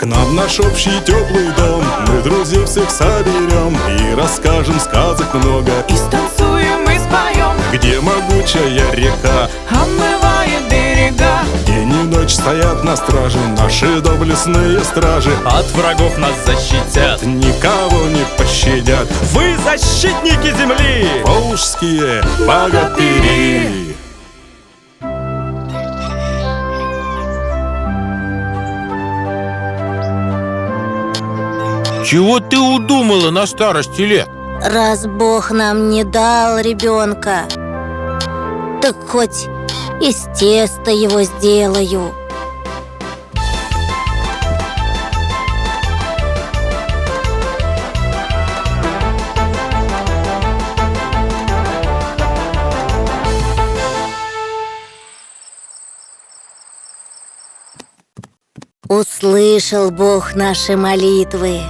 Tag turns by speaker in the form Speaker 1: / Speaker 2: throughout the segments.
Speaker 1: К нам в наш общий теплый дом мы друзей всех соберем и расскажем сказок много.
Speaker 2: И станцуем, и споем,
Speaker 1: Где могучая река
Speaker 2: омывает берега.
Speaker 1: день и ночь стоят на страже наши доблестные стражи.
Speaker 3: От врагов нас защитят.
Speaker 1: Никого не пощадят
Speaker 3: Вы защитники земли!
Speaker 1: волжские богатыри.
Speaker 4: Чего ты удумала на старости лет?
Speaker 5: Раз Бог нам не дал ребенка, так хоть из теста его сделаю. Услышал Бог наши молитвы.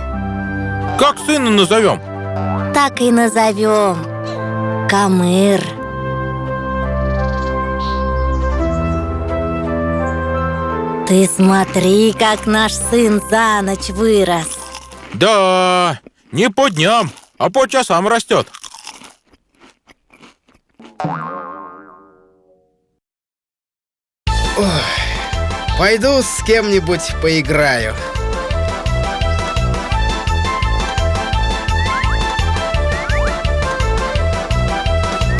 Speaker 4: Как сына назовем?
Speaker 5: Так и назовем. Камыр. Ты смотри, как наш сын за ночь вырос.
Speaker 4: Да, не по дням, а по часам растет.
Speaker 6: Пойду с кем-нибудь поиграю.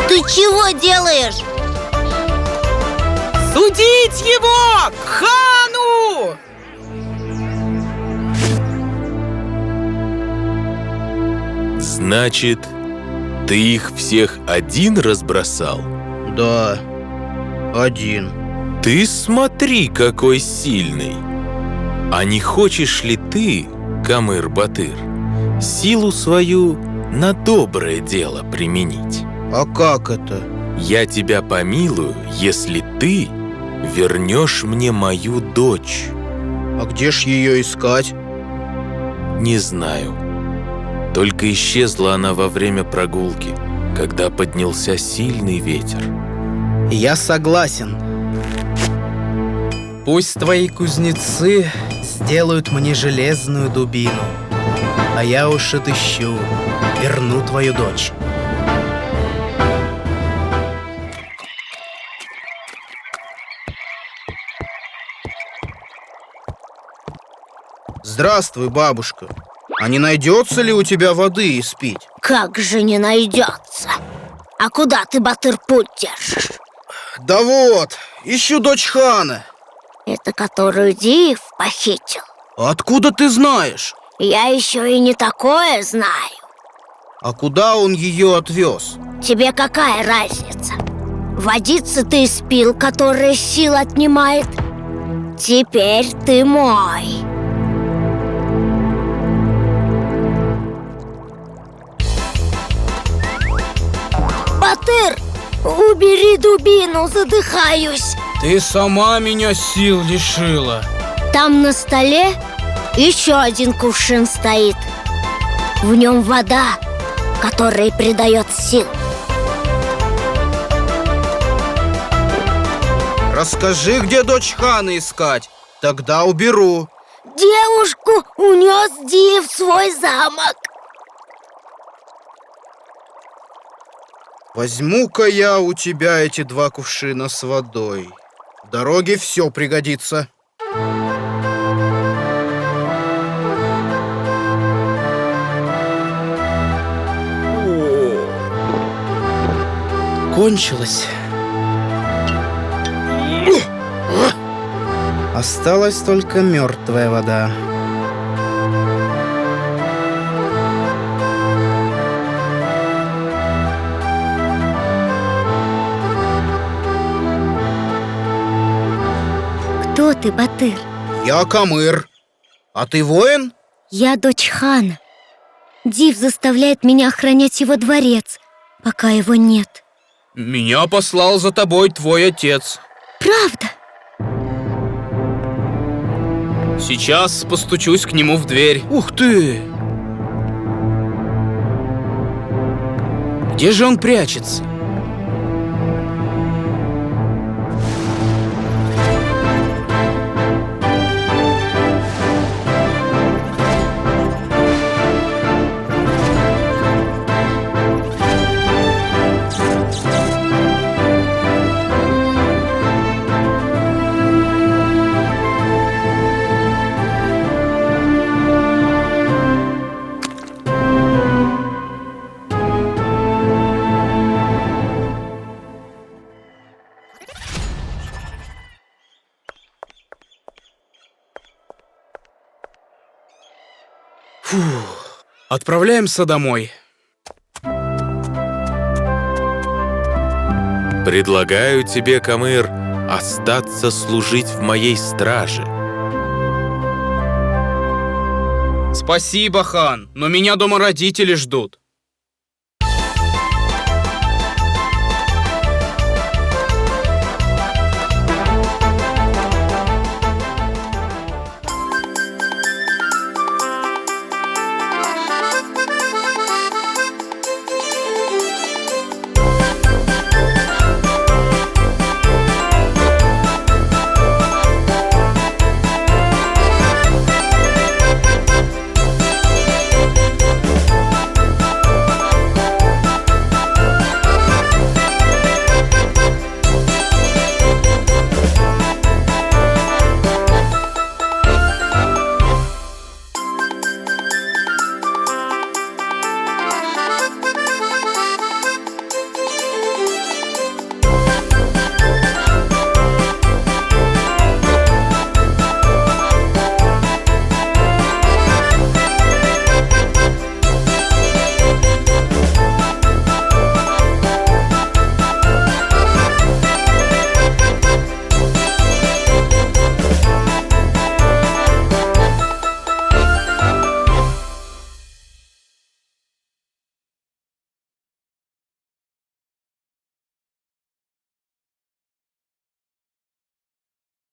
Speaker 5: Ты чего делаешь?
Speaker 2: Судить его к хану!
Speaker 7: Значит, ты их всех один разбросал?
Speaker 6: Да, один.
Speaker 7: Ты смотри, какой сильный! А не хочешь ли ты, Камыр-Батыр, силу свою на доброе дело применить?
Speaker 6: А как это?
Speaker 7: Я тебя помилую, если ты вернешь мне мою дочь.
Speaker 6: А где ж ее искать?
Speaker 7: Не знаю. Только исчезла она во время прогулки, когда поднялся сильный ветер.
Speaker 6: Я согласен. Пусть твои кузнецы сделают мне железную дубину, а я уж отыщу, верну твою дочь. Здравствуй, бабушка. А не найдется ли у тебя воды испить?
Speaker 5: Как же не найдется? А куда ты, Батыр, путь держишь?
Speaker 6: Да вот, ищу дочь хана.
Speaker 5: Это которую Див похитил?
Speaker 6: Откуда ты знаешь?
Speaker 5: Я еще и не такое знаю.
Speaker 6: А куда он ее отвез?
Speaker 5: Тебе какая разница? Водицы ты испил, которая сил отнимает. Теперь ты мой. Батыр, убери дубину, задыхаюсь.
Speaker 6: Ты сама меня сил лишила.
Speaker 5: Там на столе еще один кувшин стоит. В нем вода, которая придает сил.
Speaker 6: Расскажи, где дочь хана искать, тогда уберу.
Speaker 5: Девушку унес Див в свой замок.
Speaker 6: Возьму-ка я у тебя эти 2 кувшина с водой. В дороге все пригодится. Кончилось. Осталась только мертвая вода.
Speaker 5: Кто ты, Батыр?
Speaker 6: Я Камыр. А ты воин?
Speaker 5: Я дочь хана. Див заставляет меня охранять его дворец, пока его нет.
Speaker 6: Меня послал за тобой твой отец.
Speaker 5: Правда?
Speaker 6: Сейчас постучусь к нему в дверь. Ух ты! Где же он прячется? Отправляемся домой.
Speaker 7: Предлагаю тебе, Камыр, остаться служить в моей страже.
Speaker 6: Спасибо, хан, но меня дома родители ждут.